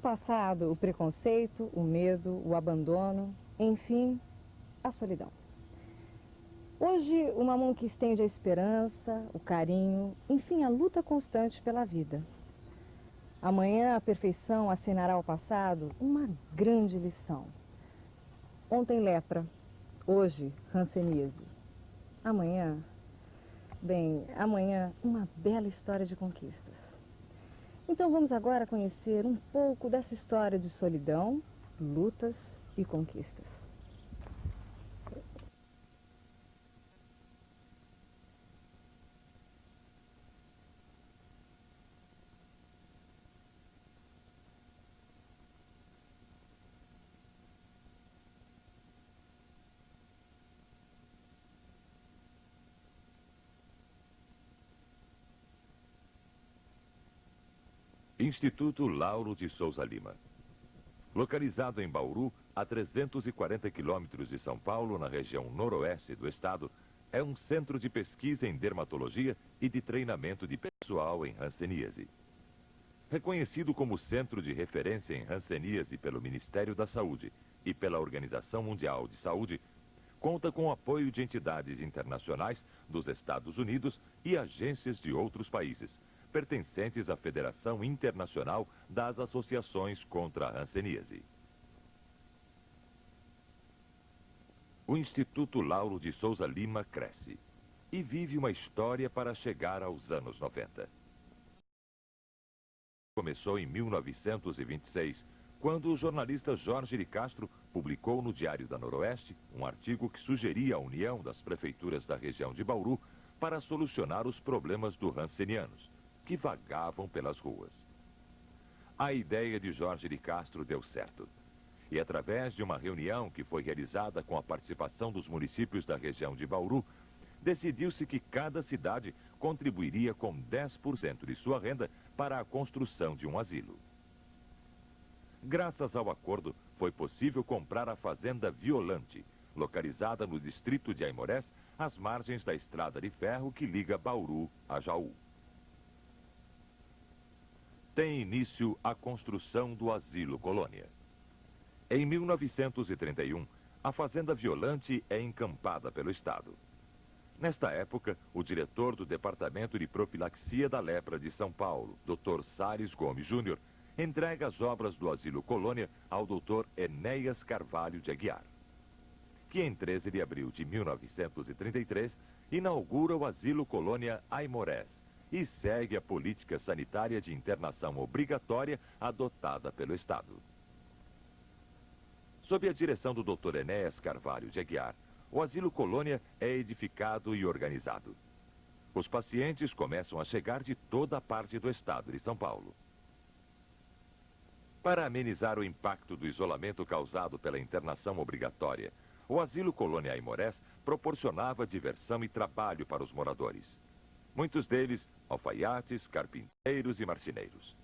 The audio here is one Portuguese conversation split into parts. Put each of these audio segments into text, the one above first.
passado, o preconceito, o medo, o abandono, enfim, a solidão. Hoje, uma mão que estende a esperança, o carinho, enfim, a luta constante pela vida. Amanhã, a perfeição assinará ao passado uma grande lição. Ontem, lepra. Hoje, hanseníase. Amanhã, amanhã, uma bela história de conquistas. Então vamos agora conhecer um pouco dessa história de solidão, lutas e conquistas. Instituto Lauro de Souza Lima. Localizado em Bauru, a 340 quilômetros de São Paulo, na região noroeste do estado, é um centro de pesquisa em dermatologia e de treinamento de pessoal em hanseníase. Reconhecido como centro de referência em hanseníase pelo Ministério da Saúde e pela Organização Mundial de Saúde, conta com o apoio de entidades internacionais dos Estados Unidos e agências de outros países, pertencentes à Federação Internacional das Associações contra a Hanseníase. O Instituto Lauro de Souza Lima cresce e vive uma história para chegar aos anos 90. Começou em 1926, quando o jornalista Jorge de Castro publicou no Diário da Noroeste um artigo que sugeria a união das prefeituras da região de Bauru para solucionar os problemas dos hansenianos, que vagavam pelas ruas. A ideia de Jorge de Castro deu certo. E através de uma reunião que foi realizada com a participação dos municípios da região de Bauru, decidiu-se que cada cidade contribuiria com 10% de sua renda para a construção de um asilo. Graças ao acordo, foi possível comprar a Fazenda Violante, localizada no distrito de Aimorés, às margens da estrada de ferro que liga Bauru a Jaú. Tem início a construção do Asilo Colônia. Em 1931, a Fazenda Violante é encampada pelo Estado. Nesta época, o diretor do Departamento de Profilaxia da Lepra de São Paulo, Dr. Salles Gomes Júnior, entrega as obras do Asilo Colônia ao Dr. Enéas Carvalho de Aguiar, que em 13 de abril de 1933 inaugura o Asilo Colônia Aimorés e segue a política sanitária de internação obrigatória adotada pelo Estado. Sob a direção do Dr. Enéas Carvalho de Aguiar, o Asilo Colônia é edificado e organizado. Os pacientes começam a chegar de toda a parte do estado de São Paulo. Para amenizar o impacto do isolamento causado pela internação obrigatória, o Asilo Colônia Aimorés proporcionava diversão e trabalho para os moradores. Muitos deles, alfaiates, carpinteiros e marceneiros.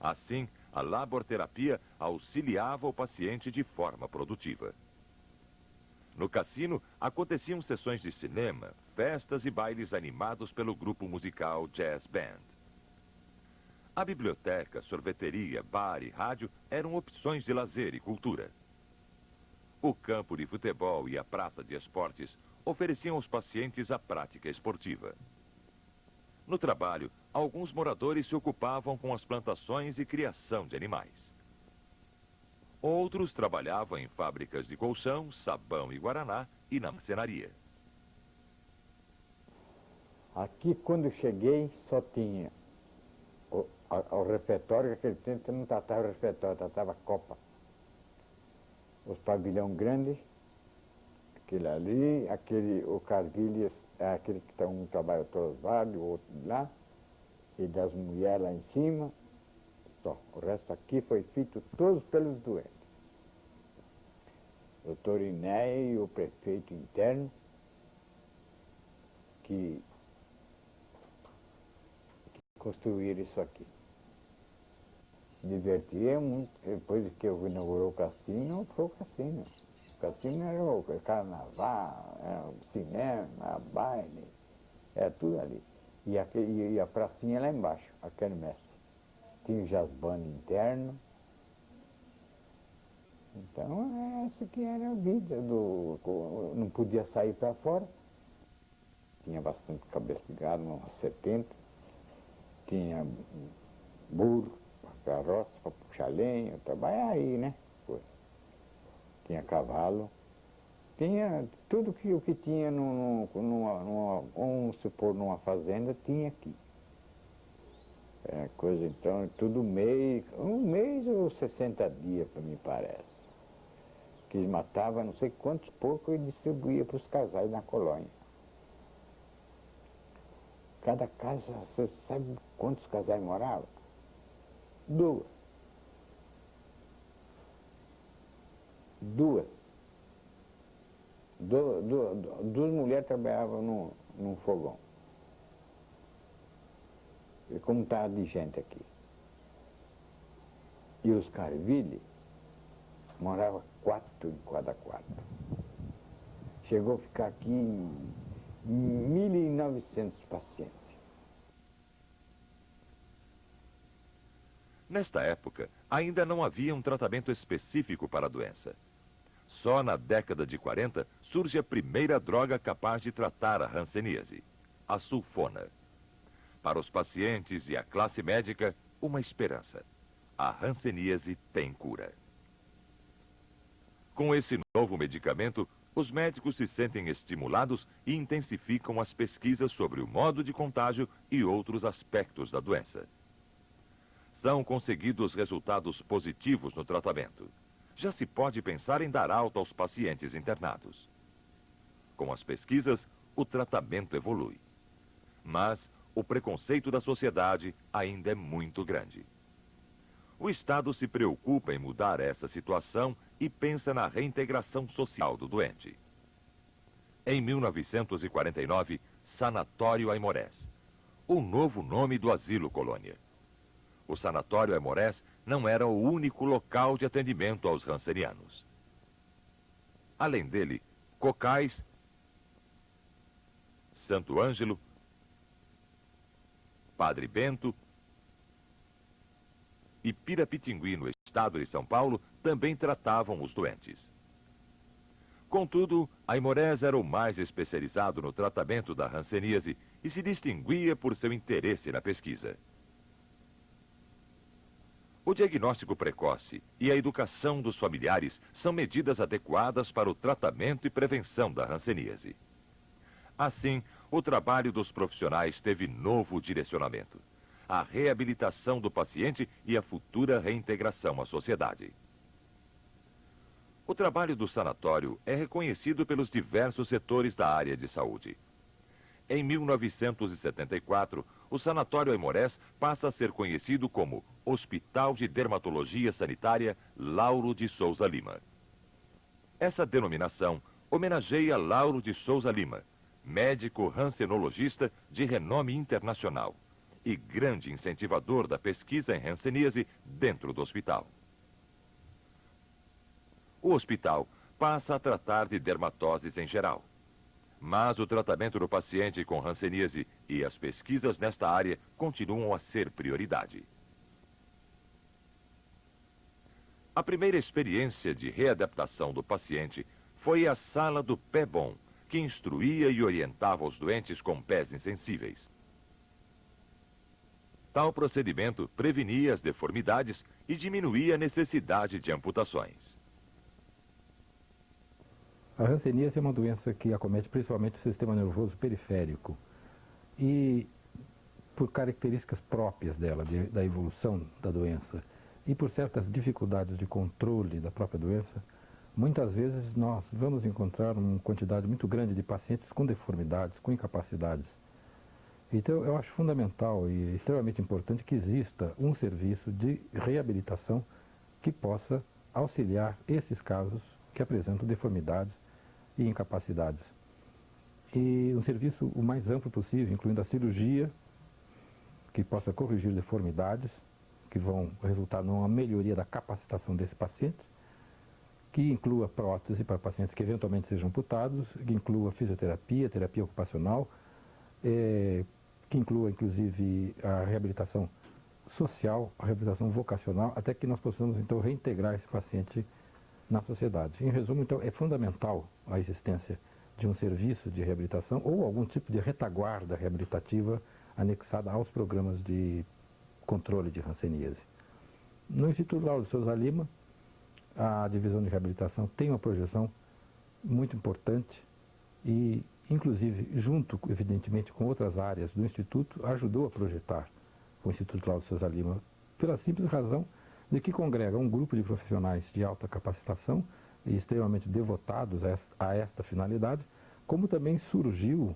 Assim, a laborterapia auxiliava o paciente de forma produtiva. No cassino, aconteciam sessões de cinema, festas e bailes animados pelo grupo musical Jazz Band. A biblioteca, sorveteria, bar e rádio eram opções de lazer e cultura. O campo de futebol e a praça de esportes ofereciam aos pacientes a prática esportiva. No trabalho, alguns moradores se ocupavam com as plantações e criação de animais. Outros trabalhavam em fábricas de colchão, sabão e guaraná e na marcenaria. Aqui, quando cheguei, só tinha o refeitório, que naquele tempo não tratava refeitório, tratava copa. Os pavilhão grandes, aquele ali, o Carvilhas, é aquele que um trabalha todos vários, o outro de lá, e das mulheres lá em cima, só. O resto aqui foi feito todos pelos doentes. O doutor Iné e o prefeito interno, que construíram isso aqui. Divertia muito. Depois que eu inaugurou o cassino, foi o cassino. O cassino era o carnaval, era o cinema, baile, era tudo ali. E a pracinha lá embaixo, a quermesse. Tinha o jazzband interno, Então, essa que era a vida. Não podia sair para fora. Tinha bastante cabeça de gado, uns 70. Tinha burro, carroça para puxar lenha, trabalhar aí, né? Tinha cavalo. Tinha tudo o que tinha, vamos supor, numa fazenda, tinha aqui. Coisa então, tudo um mês ou 60 dias, para mim parece. Que eles matavam não sei quantos porcos e distribuía para os casais na colônia. Cada casa, você sabe quantos casais moravam? Duas. Duas mulheres trabalhavam num fogão. E como estava de gente aqui. E os Carville moravam 4 em cada quarto. Chegou a ficar aqui 1.900 pacientes. Nesta época, ainda não havia um tratamento específico para a doença. Só na década de 40 surge a primeira droga capaz de tratar a hanseníase, a sulfona. Para os pacientes e a classe médica, uma esperança. A hanseníase tem cura. Com esse novo medicamento, os médicos se sentem estimulados e intensificam as pesquisas sobre o modo de contágio e outros aspectos da doença. São conseguidos resultados positivos no tratamento. Já se pode pensar em dar alta aos pacientes internados. Com as pesquisas, o tratamento evolui. Mas o preconceito da sociedade ainda é muito grande. O Estado se preocupa em mudar essa situação e pensa na reintegração social do doente. Em 1949, Sanatório Aimorés, o novo nome do Asilo Colônia. O Sanatório Aimorés não era o único local de atendimento aos hansenianos. Além dele, Cocais, Santo Ângelo, Padre Bento e Pirapitingui, no estado de São Paulo, também tratavam os doentes. Contudo, Aimorés era o mais especializado no tratamento da hanseníase e se distinguia por seu interesse na pesquisa. O diagnóstico precoce e a educação dos familiares são medidas adequadas para o tratamento e prevenção da hanseníase. Assim, o trabalho dos profissionais teve novo direcionamento: a reabilitação do paciente e a futura reintegração à sociedade. O trabalho do sanatório é reconhecido pelos diversos setores da área de saúde. Em 1974, o Sanatório Aimorés passa a ser conhecido como Hospital de Dermatologia Sanitária Lauro de Souza Lima. Essa denominação homenageia Lauro de Souza Lima, médico hansenologista de renome internacional e grande incentivador da pesquisa em hanseníase dentro do hospital. O hospital passa a tratar de dermatoses em geral. Mas o tratamento do paciente com hanseníase e as pesquisas nesta área continuam a ser prioridade. A primeira experiência de readaptação do paciente foi a sala do pé bom, que instruía e orientava os doentes com pés insensíveis. Tal procedimento prevenia as deformidades e diminuía a necessidade de amputações. A hanseníase é uma doença que acomete principalmente o sistema nervoso periférico. E, por características próprias dela, da evolução da doença, e por certas dificuldades de controle da própria doença, muitas vezes nós vamos encontrar uma quantidade muito grande de pacientes com deformidades, com incapacidades. Então, eu acho fundamental e extremamente importante que exista um serviço de reabilitação que possa auxiliar esses casos que apresentam deformidades e incapacidades. E um serviço o mais amplo possível, incluindo a cirurgia, que possa corrigir deformidades, que vão resultar numa melhoria da capacitação desse paciente, que inclua prótese para pacientes que eventualmente sejam amputados, que inclua fisioterapia, terapia ocupacional, que inclua inclusive a reabilitação social, a reabilitação vocacional, até que nós possamos então reintegrar esse paciente na sociedade. Em resumo, então, é fundamental a existência de um serviço de reabilitação ou algum tipo de retaguarda reabilitativa anexada aos programas de controle de hanseníase. No Instituto Lauro de Souza Lima, a divisão de reabilitação tem uma projeção muito importante e, inclusive, junto, evidentemente, com outras áreas do Instituto, ajudou a projetar o Instituto Lauro de Souza Lima, pela simples razão de que congrega um grupo de profissionais de alta capacitação e extremamente devotados a esta finalidade, como também surgiu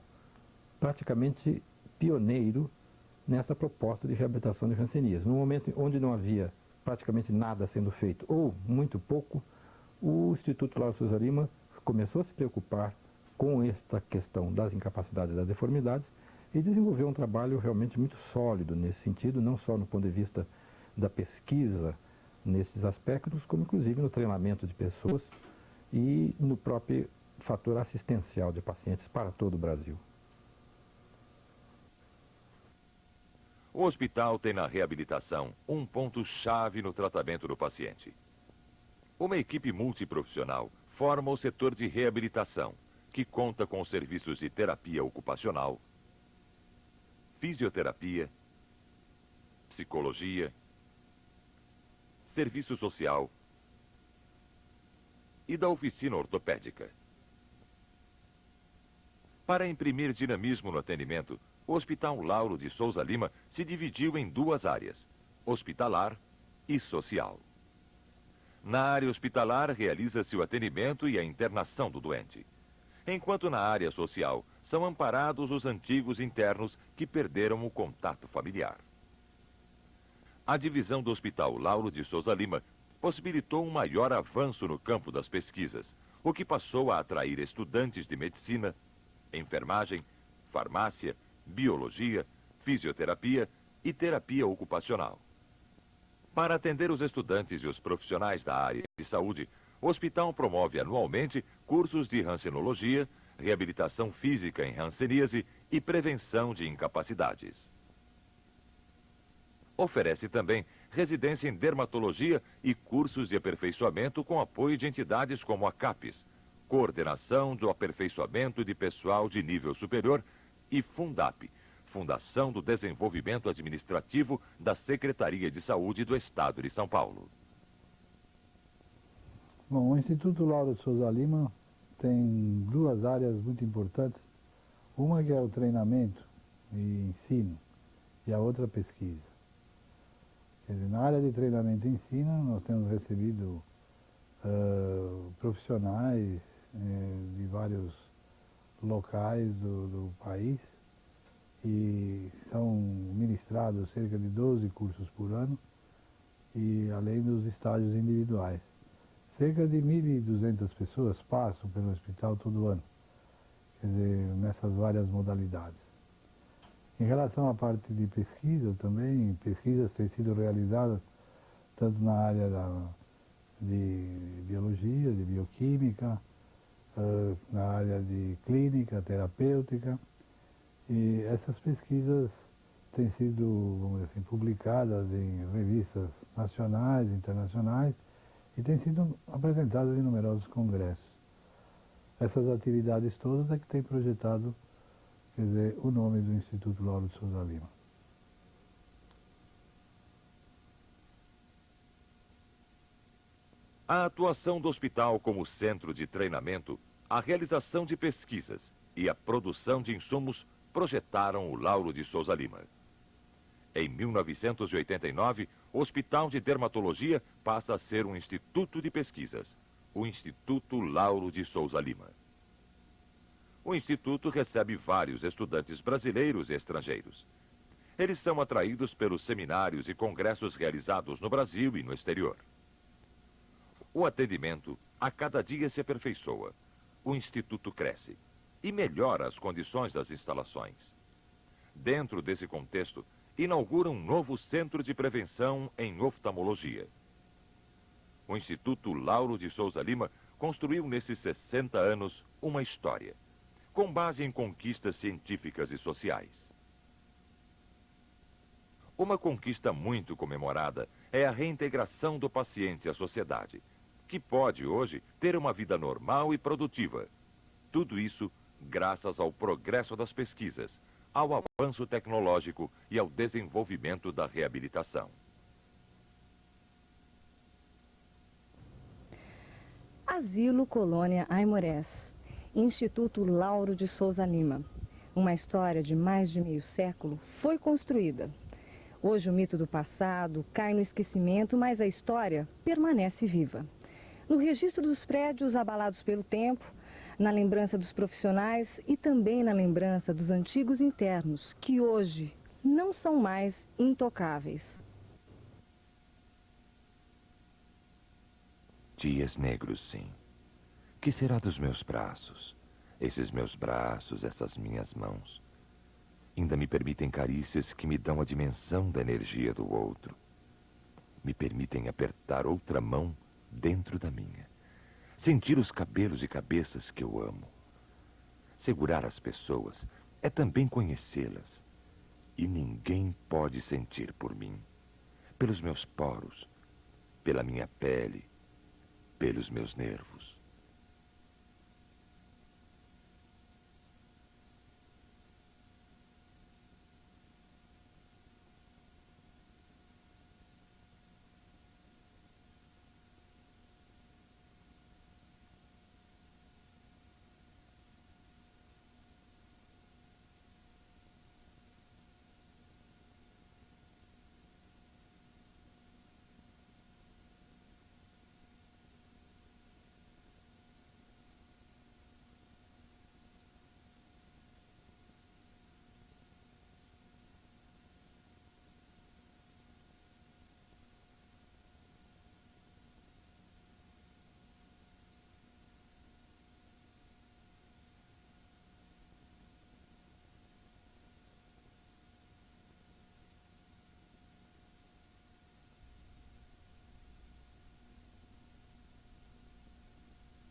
praticamente pioneiro nessa proposta de reabilitação de hanseníase. No momento onde não havia praticamente nada sendo feito, ou muito pouco, o Instituto Lauro de Souza Lima começou a se preocupar com esta questão das incapacidades e das deformidades e desenvolveu um trabalho realmente muito sólido nesse sentido, não só no ponto de vista da pesquisa nesses aspectos, como inclusive no treinamento de pessoas e no próprio fator assistencial de pacientes para todo o Brasil. O hospital tem na reabilitação um ponto-chave no tratamento do paciente. Uma equipe multiprofissional forma o setor de reabilitação, que conta com serviços de terapia ocupacional, fisioterapia, psicologia, serviço social e da oficina ortopédica. Para imprimir dinamismo no atendimento, o Hospital Lauro de Souza Lima se dividiu em duas áreas, hospitalar e social. Na área hospitalar, realiza-se o atendimento e a internação do doente, enquanto na área social são amparados os antigos internos que perderam o contato familiar. A divisão do Hospital Lauro de Souza Lima possibilitou um maior avanço no campo das pesquisas, o que passou a atrair estudantes de medicina, enfermagem, farmácia, biologia, fisioterapia e terapia ocupacional. Para atender os estudantes e os profissionais da área de saúde, o hospital promove anualmente cursos de hansenologia, reabilitação física em hanseníase e prevenção de incapacidades. Oferece também residência em dermatologia e cursos de aperfeiçoamento com apoio de entidades como a CAPES, Coordenação do Aperfeiçoamento de Pessoal de Nível Superior, e Fundap, Fundação do Desenvolvimento Administrativo da Secretaria de Saúde do Estado de São Paulo. Bom, o Instituto Lauro de Souza Lima tem duas áreas muito importantes. Uma que é o treinamento e ensino e a outra a pesquisa. Quer dizer, na área de treinamento e ensino nós temos recebido profissionais de vários locais do país e são ministrados cerca de 12 cursos por ano e além dos estágios individuais. Cerca de 1.200 pessoas passam pelo hospital todo ano, quer dizer, nessas várias modalidades. Em relação à parte de pesquisa também, pesquisas têm sido realizadas tanto na área de biologia, de bioquímica, na área de clínica, terapêutica, e essas pesquisas têm sido, vamos dizer assim, publicadas em revistas nacionais, internacionais, e têm sido apresentadas em numerosos congressos. Essas atividades todas é que têm projetado, quer dizer, o nome do Instituto Lauro de Souza Lima. A atuação do hospital como centro de treinamento, a realização de pesquisas e a produção de insumos projetaram o Lauro de Souza Lima. Em 1989, o Hospital de Dermatologia passa a ser um instituto de pesquisas, o Instituto Lauro de Souza Lima. O instituto recebe vários estudantes brasileiros e estrangeiros. Eles são atraídos pelos seminários e congressos realizados no Brasil e no exterior. O atendimento a cada dia se aperfeiçoa. O instituto cresce e melhora as condições das instalações. Dentro desse contexto, inaugura um novo centro de prevenção em oftalmologia. O Instituto Lauro de Souza Lima construiu nesses 60 anos uma história, com base em conquistas científicas e sociais. Uma conquista muito comemorada é a reintegração do paciente à sociedade, que pode hoje ter uma vida normal e produtiva. Tudo isso graças ao progresso das pesquisas, ao avanço tecnológico e ao desenvolvimento da reabilitação. Asilo Colônia Aimorés, Instituto Lauro de Souza Lima. Uma história de mais de meio século foi construída. Hoje o mito do passado cai no esquecimento, mas a história permanece viva. No registro dos prédios abalados pelo tempo, na lembrança dos profissionais e também na lembrança dos antigos internos, que hoje não são mais intocáveis. Dias negros, sim. Que será dos meus braços? Esses meus braços, essas minhas mãos. Ainda me permitem carícias que me dão a dimensão da energia do outro. Me permitem apertar outra mão dentro da minha. Sentir os cabelos e cabeças que eu amo. Segurar as pessoas é também conhecê-las. E ninguém pode sentir por mim. Pelos meus poros, pela minha pele, pelos meus nervos.